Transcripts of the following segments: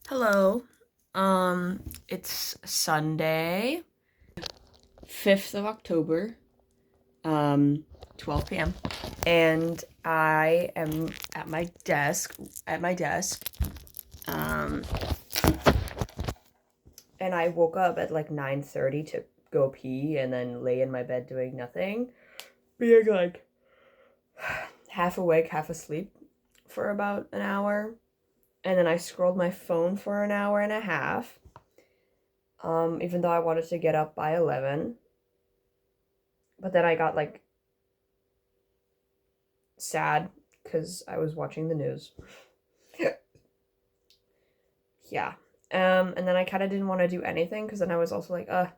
Hello. It's Sunday, 5th of October, 12 p.m. And I am at my desk, um, and I woke up at like 9:30 to go pee and then lay in my bed doing nothing, being like half awake, half asleep for about an hour. And then I scrolled my phone for an hour and a half, even though I wanted to get up by 11. But then I got like sad because I was watching the news. Yeah. And then I kind of didn't want to do anything because then I was also like, I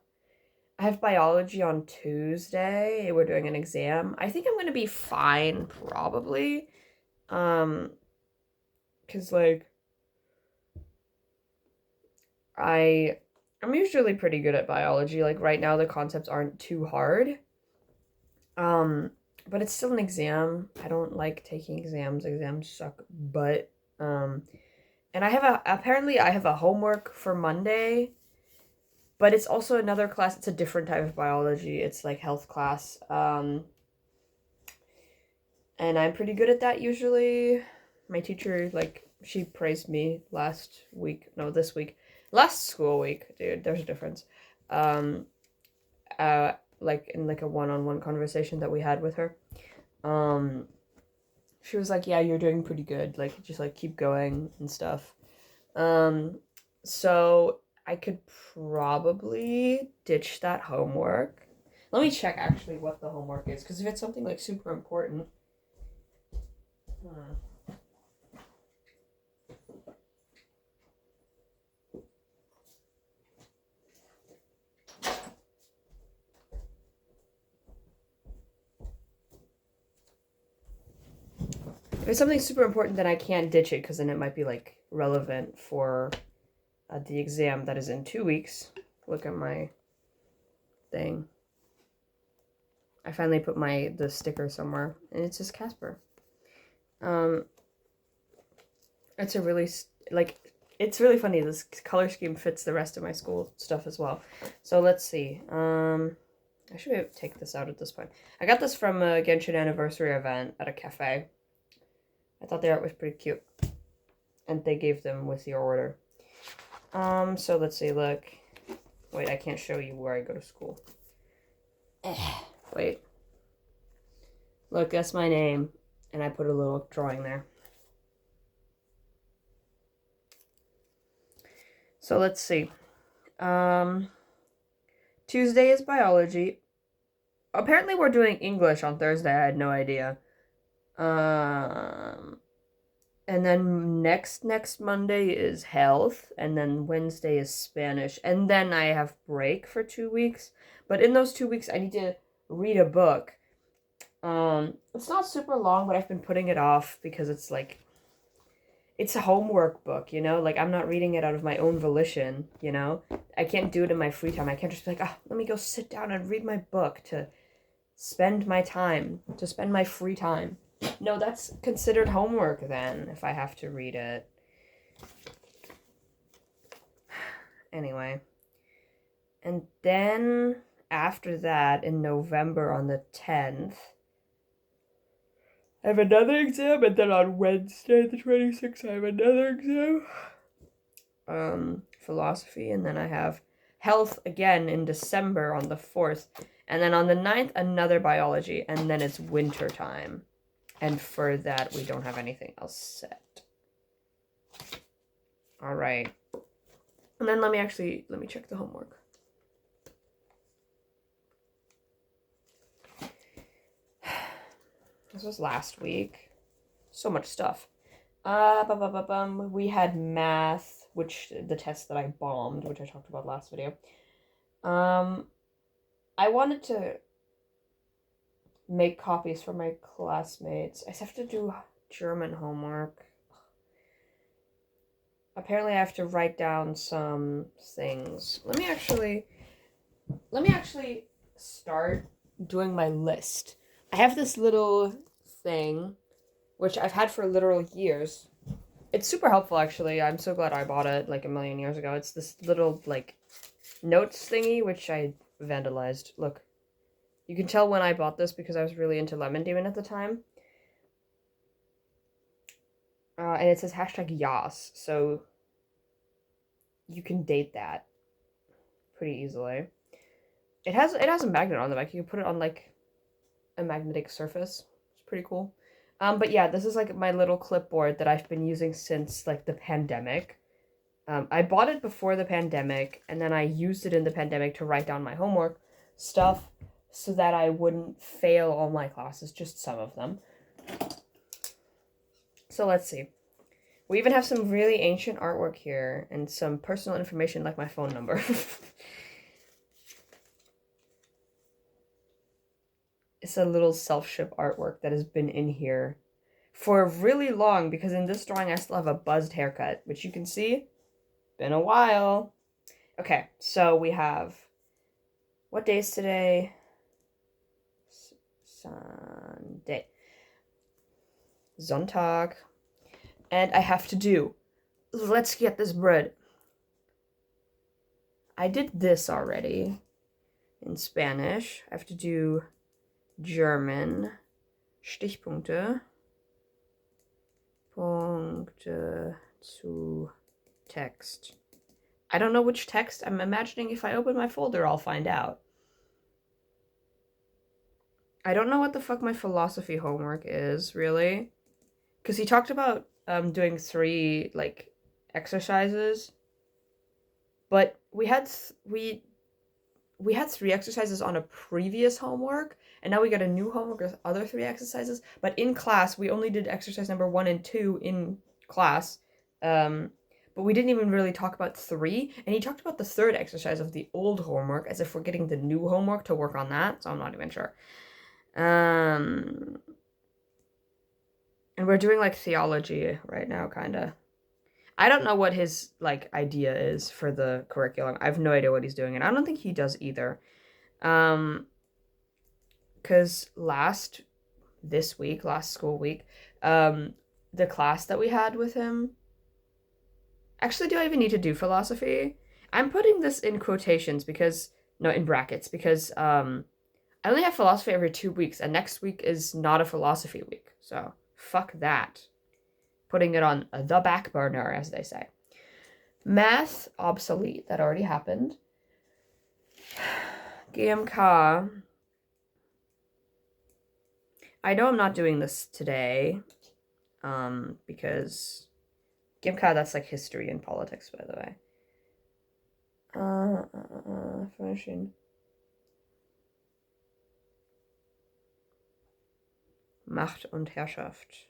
have biology on Tuesday. We're doing an exam. I think I'm gonna be fine, probably. Um, because like I I'm usually pretty good at biology. Like right now the concepts aren't too hard. Um, but it's still an exam. I don't like taking exams. Exams suck, but and I have a homework for Monday, but it's also another class. It's a different type of biology. It's like health class. And I'm pretty good at that usually. My teacher, like, she praised me last week. No, this week. Last school week, dude. There's a difference. Um, like in like a one-on-one conversation that we had with her. Um, she was like, "Yeah, you're doing pretty good. Like, just like keep going and stuff." Um, so I could probably ditch that homework. Let me check actually what the homework is, because if it's something like super important, hmm. If it's something super important, then I can't ditch it, because then it might be like relevant for the exam that is in 2 weeks. Look at my thing. I finally put the sticker somewhere, and it's just Casper. Um, it's a really like it's really funny. This color scheme fits the rest of my school stuff as well. So let's see. I should take this out at this point. I got this from a Genshin anniversary event at a cafe. I thought the art was pretty cute, and they gave them with your order. So let's see. Look, wait, I can't show you where I go to school. Wait. Look, that's my name, and I put a little drawing there. So let's see. Um, Tuesday is biology. Apparently, we're doing English on Thursday. I had no idea. Um, and then next Monday is health, and then Wednesday is Spanish, and then I have break for 2 weeks. But in those 2 weeks, I need to read a book. It's not super long, but I've been putting it off because it's like it's a homework book, you know? Like I'm not reading it out of my own volition, you know? I can't do it in my free time. I can't just be like, oh, let me go sit down and read my book to spend my time, to spend my free time. No, that's considered homework then, if I have to read it. Anyway. And then after that, in November on the 10th, I have another exam, and then on Wednesday, the 26th, I have another exam. Philosophy, and then I have health again in December on the 4th. And then on the 9th, another biology, and then it's winter time. And for that, we don't have anything else set. All right. And then let me check the homework. This was last week. So much stuff. We had math, which the test that I bombed, which I talked about last video. I wanted to make copies for my classmates. I have to do German homework. Apparently I have to write down some things. Let me actually start doing my list. I have this little thing which I've had for literal years. It's super helpful, actually. I'm so glad I bought it like a million years ago. It's this little, like, notes thingy, which I vandalized. Look. You can tell when I bought this because I was really into Lemon Demon at the time. And it says hashtag Yas, so you can date that pretty easily. It has a magnet on the back. You can put it on like a magnetic surface. It's pretty cool. But yeah, this is like my little clipboard that I've been using since like the pandemic. I bought it before the pandemic, and then I used it in the pandemic to write down my homework stuff so that I wouldn't fail all my classes, just some of them. So let's see. We even have some really ancient artwork here and some personal information like my phone number. It's a little self-ship artwork that has been in here for really long because in this drawing I still have a buzzed haircut, which you can see. Been a while. Okay, so we have... What day is today? Sunday. Sonntag. And I have to do... Let's get this bread. I did this already. In Spanish. I have to do German. Stichpunkte. Punkte zu text. I don't know which text. I'm imagining if I open my folder, I'll find out. I don't know what the fuck my philosophy homework is, really. Because he talked about doing 3, like, exercises. But we had 3 exercises on a previous homework, and now we got a new homework with other 3 exercises. But in class, we only did exercise number 1 and 2 in class. But we didn't even really talk about 3. And he talked about the 3rd exercise of the old homework as if we're getting the new homework to work on that. So I'm not even sure. And we're doing like theology right now, kind of. I don't know what his like idea is for the curriculum. I have no idea what he's doing, and I don't think he does either. Because last school week, the class that we had with him. Actually, do I even need to do philosophy? I'm putting this in quotations because in brackets because I only have philosophy every 2 weeks, and next week is not a philosophy week, so fuck that. Putting it on the back burner, as they say. Math, obsolete. That already happened. GMK. I know I'm not doing this today, because GMK, that's like history and politics, by the way. Finishing. Macht und Herrschaft.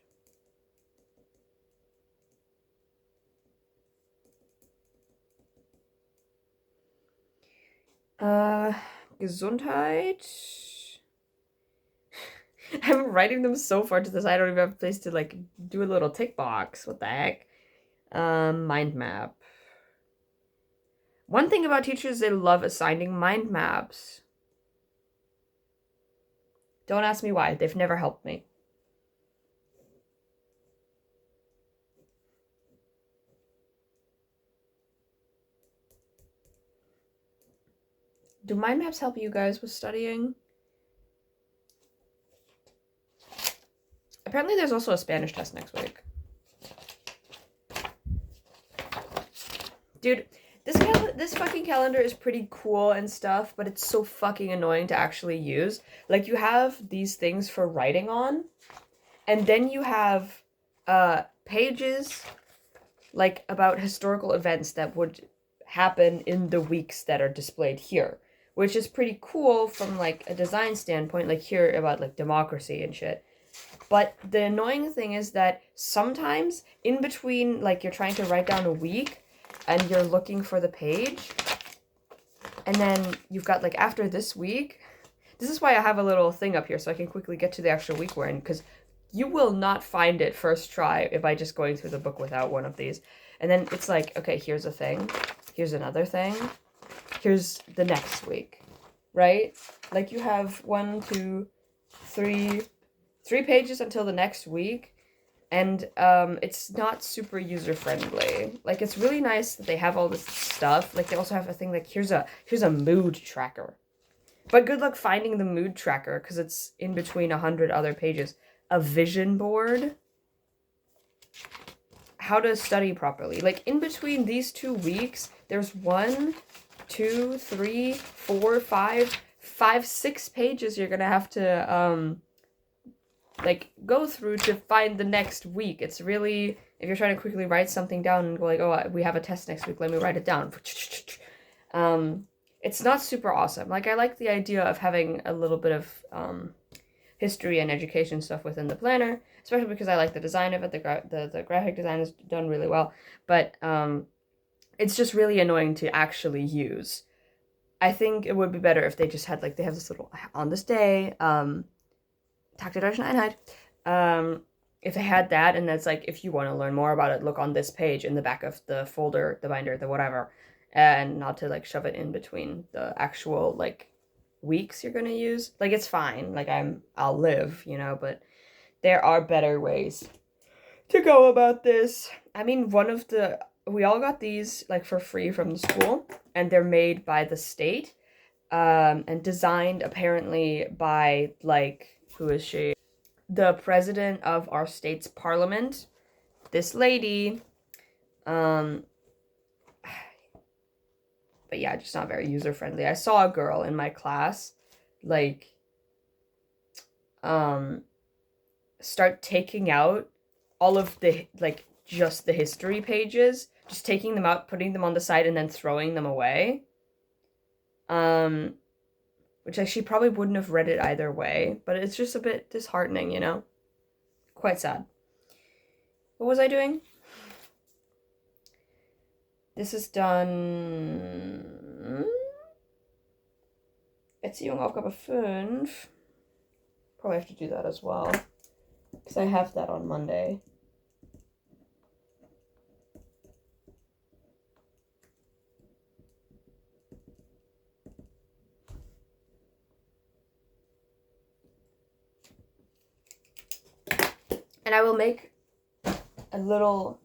Gesundheit. I'm writing them so far to the side, I don't even have a place to like do a little tick box. What the heck? Mind map. One thing about teachers, they love assigning mind maps. Don't ask me why. They've never helped me. Do mind maps help you guys with studying? Apparently there's also a Spanish test next week. Dude, this fucking calendar is pretty cool and stuff, but it's so fucking annoying to actually use. Like, you have these things for writing on, and then you have pages like about historical events that would happen in the weeks that are displayed here, which is pretty cool from like a design standpoint, like here about like democracy and shit. But the annoying thing is that sometimes in between, like, you're trying to write down a week and you're looking for the page, and then you've got like after this week. This is why I have a little thing up here so I can quickly get to the actual week we're in, because you will not find it first try by just going through the book without one of these. And then it's like, okay, here's a thing, here's another thing, here's the next week, right? Like, you have 1, 2, 3 pages until the next week, And it's not super user-friendly. Like, it's really nice that they have all this stuff. Like, they also have a thing like, here's a mood tracker. But good luck finding the mood tracker, because it's in between 100 other pages. A vision board. How to study properly. Like, in between these 2 weeks, there's 1, 2, 3, 4, 5, 6 pages you're gonna have to, like, go through to find the next week. It's really, if you're trying to quickly write something down and go like, oh, we have a test next week, let me write it down. It's not super awesome. Like, I like the idea of having a little bit of, history and education stuff within the planner, especially because I like the design of it. The graphic design is done really well, but, it's just really annoying to actually use. I think it would be better if they just had, like, they have this little, on this day, Tag der Deutschen Einheit. If they had that, and that's like, if you want to learn more about it, look on this page in the back of the folder, the binder, the whatever, and not to, like, shove it in between the actual, like, weeks you're gonna use. Like, it's fine. Like, I'll live, you know, but there are better ways to go about this. I mean, we all got these, like, for free from the school, and they're made by the state, and designed apparently by, like, who is she? The president of our state's parliament. This lady. But yeah, just not very user-friendly. I saw a girl in my class, like, start taking out all of the, like, just the history pages. Just taking them out, putting them on the side, and then throwing them away. Which she probably wouldn't have read it either way, but it's just a bit disheartening, you know? Quite sad. What was I doing? This is done... Erziehung Aufgabe 5. Probably have to do that as well, because I have that on Monday. And I will make a little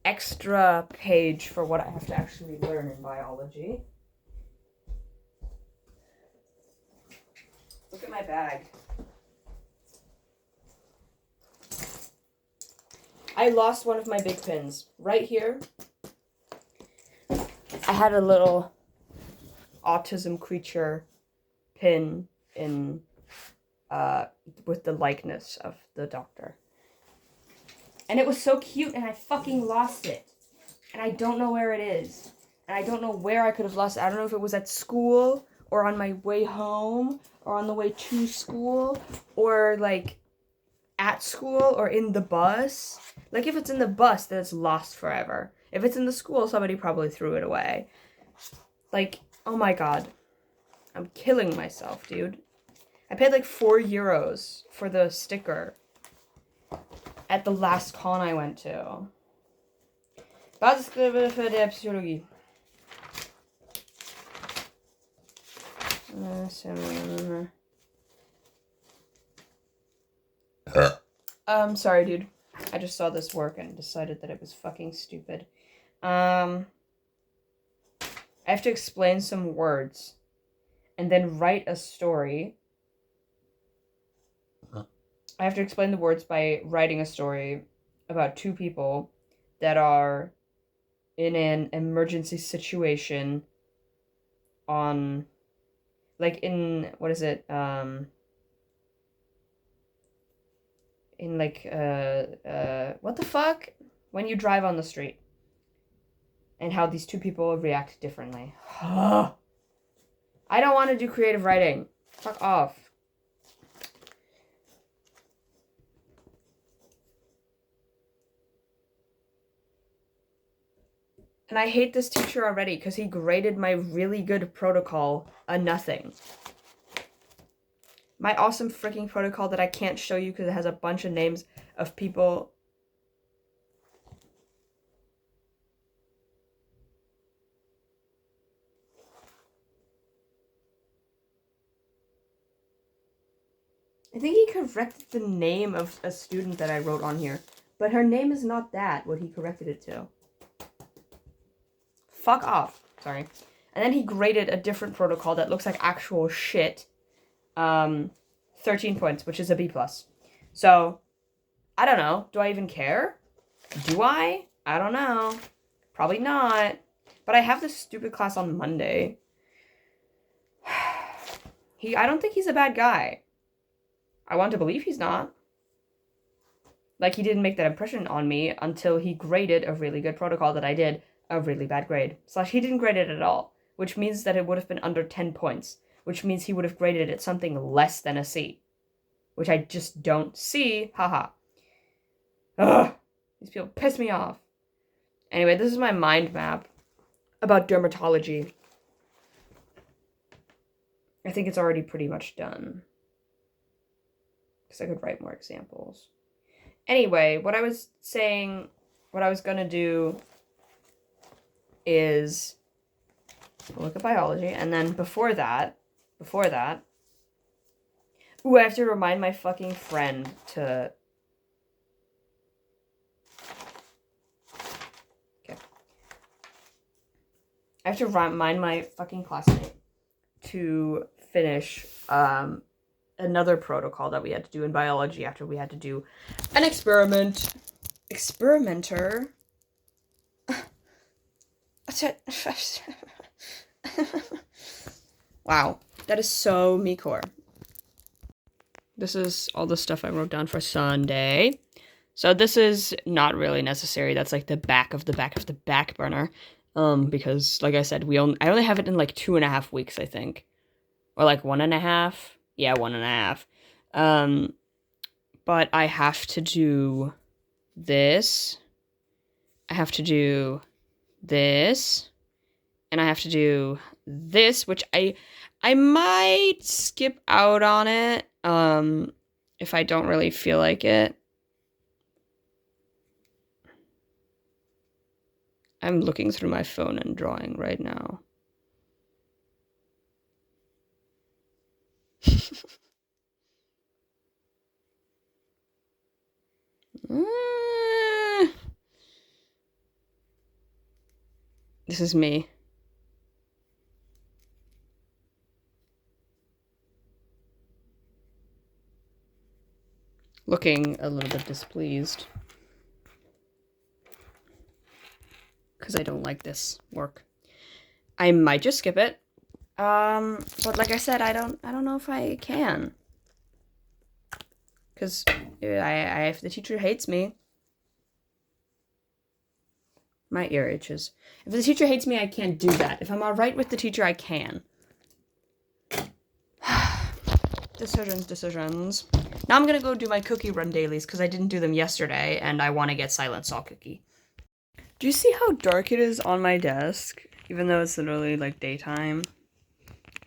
extra page for what I have to actually learn in biology. Look at my bag. I lost one of my big pins. Right here, I had a little autism creature pin in, with the likeness of the doctor. And it was so cute, and I fucking lost it. And I don't know where it is. And I don't know where I could have lost it. I don't know if it was at school, or on my way home, or on the way to school, or, like, at school, or in the bus. Like, if it's in the bus, then it's lost forever. If it's in the school, somebody probably threw it away. Like, oh my god. I'm killing myself, dude. I paid, like, €4 for the sticker at the last con I went to. Basisgruppe für die Psychologie. Sorry, dude. I just saw this work and decided that it was fucking stupid. I have to explain some words and then write a story. I have to explain the words by writing a story about 2 people that are in an emergency situation on, like, in, what is it, in, like, what the fuck? When you drive on the street. And how these 2 people react differently. I don't want to do creative writing. Fuck off. And I hate this teacher already because he graded my really good protocol a nothing. My awesome freaking protocol that I can't show you because it has a bunch of names of people. I think he corrected the name of a student that I wrote on here. But her name is not that, what he corrected it to. Fuck off. Sorry. And then he graded a different protocol that looks like actual shit. 13 points, which is a B+. So, I don't know. Do I even care? Do I? I don't know. Probably not. But I have this stupid class on Monday. I don't think he's a bad guy. I want to believe he's not. Like, he didn't make that impression on me until he graded a really good protocol that I did a really bad grade. / he didn't grade it at all, which means that it would have been under 10 points, which means he would have graded it something less than a C, which I just don't see. Haha. Ugh. These people piss me off. Anyway, this is my mind map about dermatology. I think it's already pretty much done, because I could write more examples. Anyway, what I was gonna do is look at biology, and then before that, ooh, I have to remind my fucking friend to, okay. I have to remind my fucking classmate to finish, another protocol that we had to do in biology after we had to do an experiment. Experimenter. Wow, that is so me-core. This is all the stuff I wrote down for Sunday. So this is not really necessary. That's like the back of the back burner. Because like I said, I only have it in like 2.5 weeks, I think. Or like 1.5. Yeah, 1.5. But I have to do this. I have to do this. And I have to do this, which I might skip out on it, if I don't really feel like it. I'm looking through my phone and drawing right now. This is me. Looking a little bit displeased. Because I don't like this work. I might just skip it. But like I said, I don't know if I can. Because if the teacher hates me, my ear itches. If the teacher hates me, I can't do that. If I'm alright with the teacher, I can. Decisions. Now I'm gonna go do my cookie run dailies, because I didn't do them yesterday, and I want to get Silent Salt Cookie. Do you see how dark it is on my desk? Even though it's literally, like, daytime.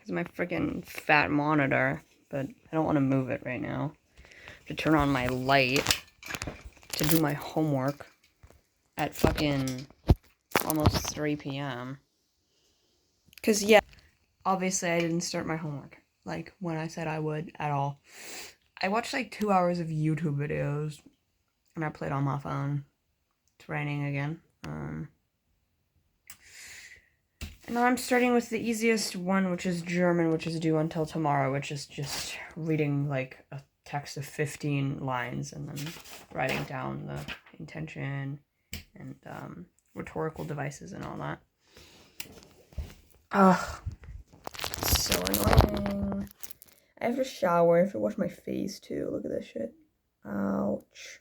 It's my freaking fat monitor, but I don't want to move it right now. I have to turn on my light to do my homework at fucking almost 3 p.m. Because, yeah, obviously I didn't start my homework, like, when I said I would at all. I watched, like, 2 hours of YouTube videos, and I played on my phone. It's raining again. And now I'm starting with the easiest one, which is German, which is due until tomorrow, which is just reading, like, a text of 15 lines and then writing down the intention and rhetorical devices and all that. Ugh. It's so annoying. I have to shower. I have to wash my face, too. Look at this shit. Ouch.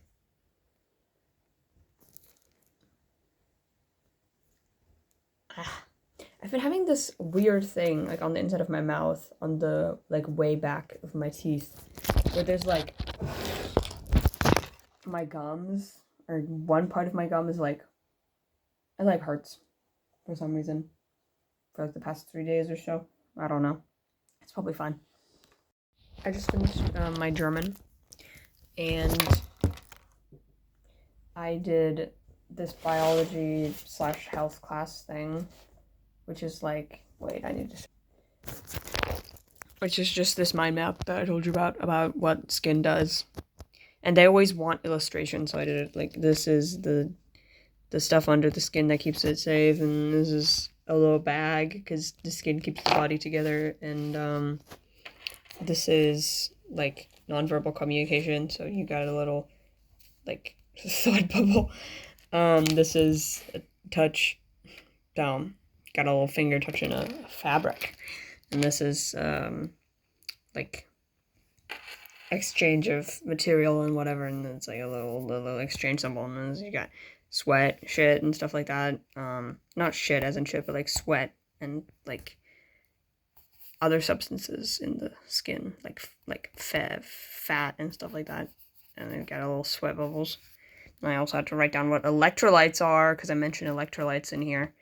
I've been having this weird thing, like, on the inside of my mouth, on the, like, way back of my teeth, where there's, like, my gums, or one part of my gum is, like, it, like, hurts for some reason, for, like, the past 3 days or so. I don't know. It's probably fine. I just finished my German, and I did this biology / health class thing, which is like, wait, I need to, which is just this mind map that I told you about what skin does. And they always want illustrations, so I did it like this is the stuff under the skin that keeps it safe, and this is a little bag because the skin keeps the body together, and this is like nonverbal communication, so you got a little like thought bubble. This is a touch down, got a little finger touching a fabric, and this is like exchange of material and whatever, and it's like a little exchange symbol, and then you got sweat, shit, and stuff like that. Not shit as in shit, but like sweat and like other substances in the skin, like fat and stuff like that. And then got a little sweat bubbles. And I also had to write down what electrolytes are because I mentioned electrolytes in here,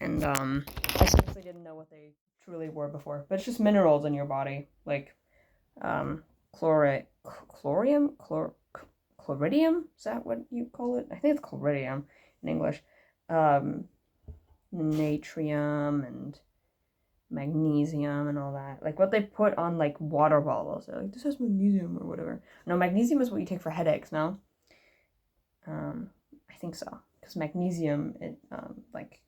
and I seriously didn't know what they truly were before, but it's just minerals in your body, like chloridium? Is that what you call it? I think it's chloridium in English. Natrium and magnesium and all that. Like what they put on like water bottles. They're like, this has magnesium or whatever. No, magnesium is what you take for headaches, no? I think so. Because magnesium, it like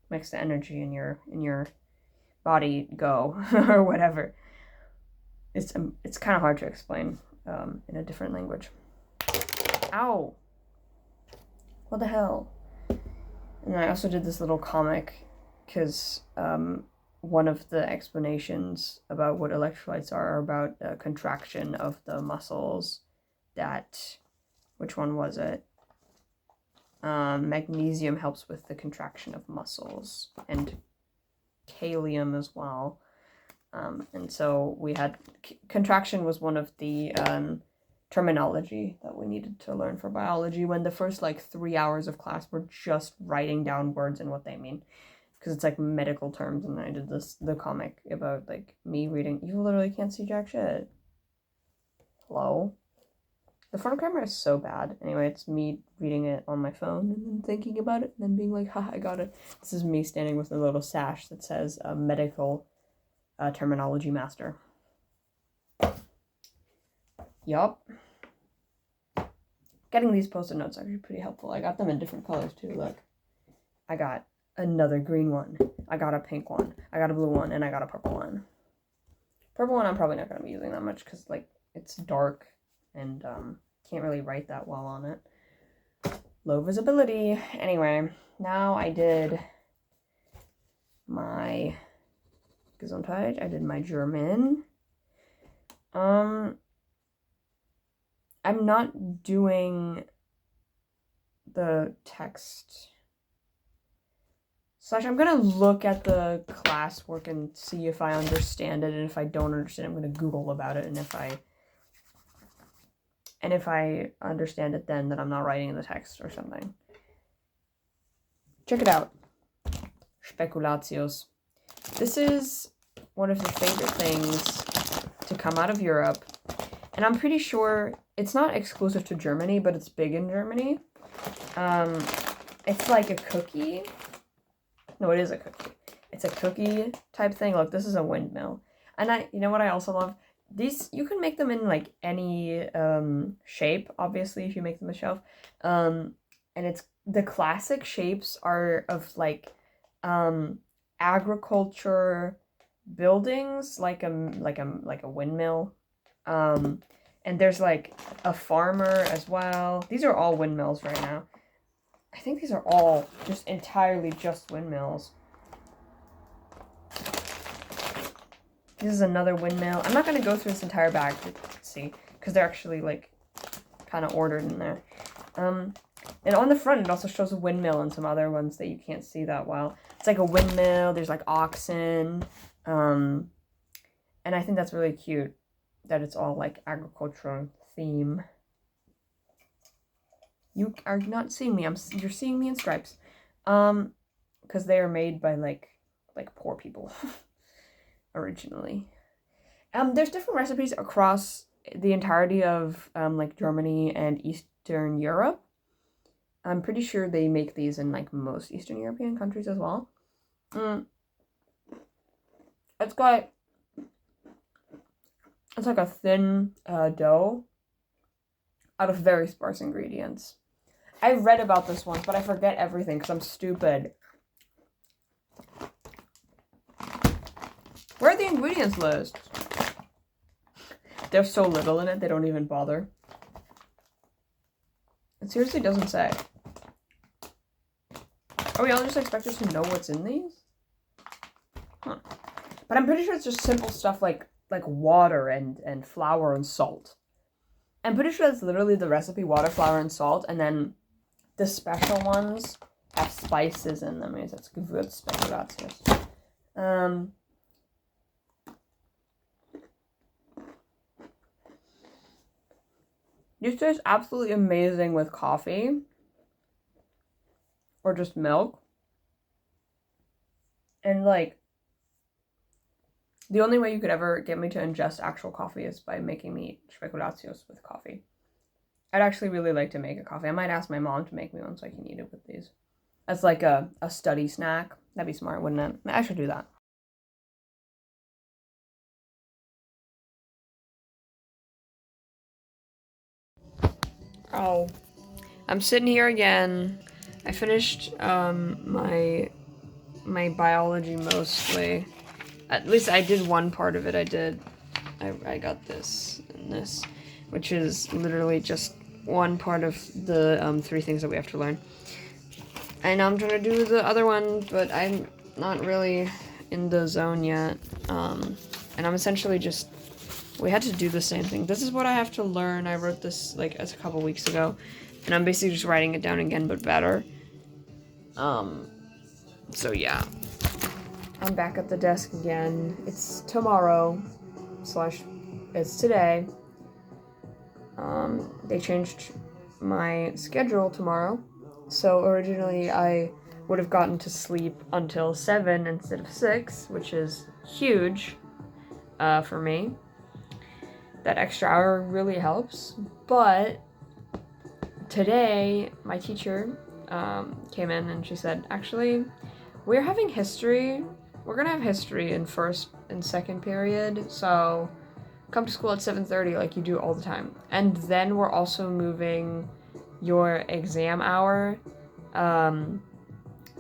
makes the energy in your body go or whatever. It's kind of hard to explain in a different language. Ow! What the hell? And I also did this little comic because one of the explanations about what electrolytes are about a contraction of the muscles that, which one was it? Magnesium helps with the contraction of muscles, and kalium as well. And so we had, contraction was one of the terminology that we needed to learn for biology, when the first like 3 hours of class were just writing down words and what they mean. Because it's like medical terms, and I did the comic about like me reading, you literally can't see jack shit. Hello? The front camera is so bad. Anyway, it's me reading it on my phone and then thinking about it and then being like, ha, I got it. This is me standing with a little sash that says medical terminology master. Yup. Getting these post-it notes are actually pretty helpful. I got them in different colors too, look. I got another green one. I got a pink one. I got a blue one, and I got a purple one. Purple one I'm probably not going to be using that much because like it's dark and can't really write that well on it. Low visibility. Anyway, now I did my Gesundheit. I did my German. I'm not doing the text. Slash, I'm gonna look at the classwork and see if I understand it, and if I don't understand it, I'm gonna Google about it, and if I understand it then I'm not writing in the text or something. Check it out. Speculatius. This is one of the favorite things to come out of Europe, and I'm pretty sure it's not exclusive to Germany, but it's big in Germany. It's like a cookie. No, it is a cookie. It's a cookie type thing. Look, this is a windmill. And you know what I also love? These, you can make them in like any shape, obviously, if you make them a shelf. And it's, the classic shapes are of like agriculture buildings, like a windmill. And there's like a farmer as well. These are all windmills right now. I think these are all just entirely just windmills. This is another windmill. I'm not going to go through this entire bag to see, because they're actually like kind of ordered in there. And on the front it also shows a windmill and some other ones that you can't see that well. It's like a windmill, there's like oxen, and I think that's really cute that it's all like agricultural theme. You are not seeing me. You're seeing me in stripes. Because they are made by like poor people originally. There's different recipes across the entirety of like Germany and Eastern Europe. I'm pretty sure they make these in like most Eastern European countries as well. It's like a thin dough. out of very sparse ingredients. I read about this once, but I forget everything because I'm stupid. Where are the ingredients list? There's so little in it, they don't even bother. It seriously doesn't say. Are we all just expected to know what's in these? Huh. But I'm pretty sure it's just simple stuff like water and flour and salt. I'm pretty sure that's literally the recipe, water, flour, and salt, and then the special ones have spices in them. Yes, that's Gewürzspekulatius. This tastes absolutely amazing with coffee. Or just milk. And like, the only way you could ever get me to ingest actual coffee is by making me speculatius with coffee. I'd actually really like to make a coffee. I might ask my mom to make me one so I can eat it with these. As like a study snack. That'd be smart, wouldn't it? I should do that. Oh. I'm sitting here again. I finished my biology mostly. At least I did one part of it. I got this and this, which is literally just one part of the 3 things that we have to learn. And I'm trying to do the other one, but I'm not really in the zone yet. And I'm essentially just, we had to do the same thing. This is what I have to learn. I wrote this like a couple weeks ago, and I'm basically just writing it down again, but better. So yeah. I'm back at the desk again. It's tomorrow, / it's today. They changed my schedule tomorrow. So originally I would have gotten to sleep until 7 instead of 6, which is huge for me. That extra hour really helps. But today, my teacher came in and she said, actually, we're having history. We're gonna have history in first and second period, so come to school at 7:30 like you do all the time. And then we're also moving your exam hour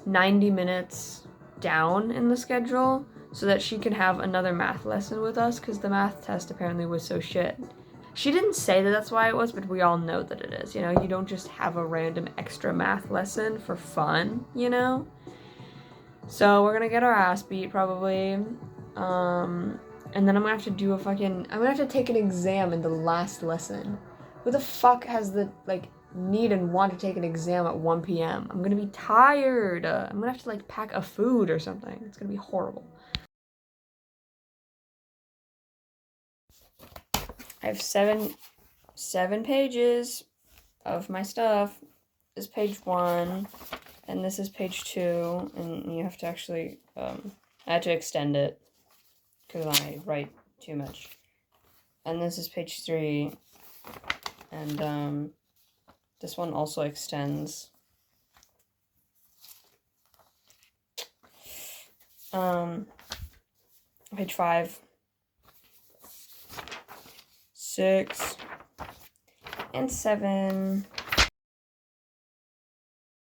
90 minutes down in the schedule so that she can have another math lesson with us because the math test apparently was so shit. She didn't say that that's why it was, but we all know that it is. You know, you don't just have a random extra math lesson for fun, you know? So we're gonna get our ass beat probably. And then I'm gonna have to do I'm gonna have to take an exam in the last lesson. Who the fuck has the, need and want to take an exam at 1 p.m.? I'm gonna be tired. I'm gonna have to, pack a food or something. It's gonna be horrible. I have seven pages of my stuff. This is page 1, and this is page 2, and you have to actually, I had to extend it, because I write too much. And this is page 3, and, this one also extends. Page 5, 6, and 7.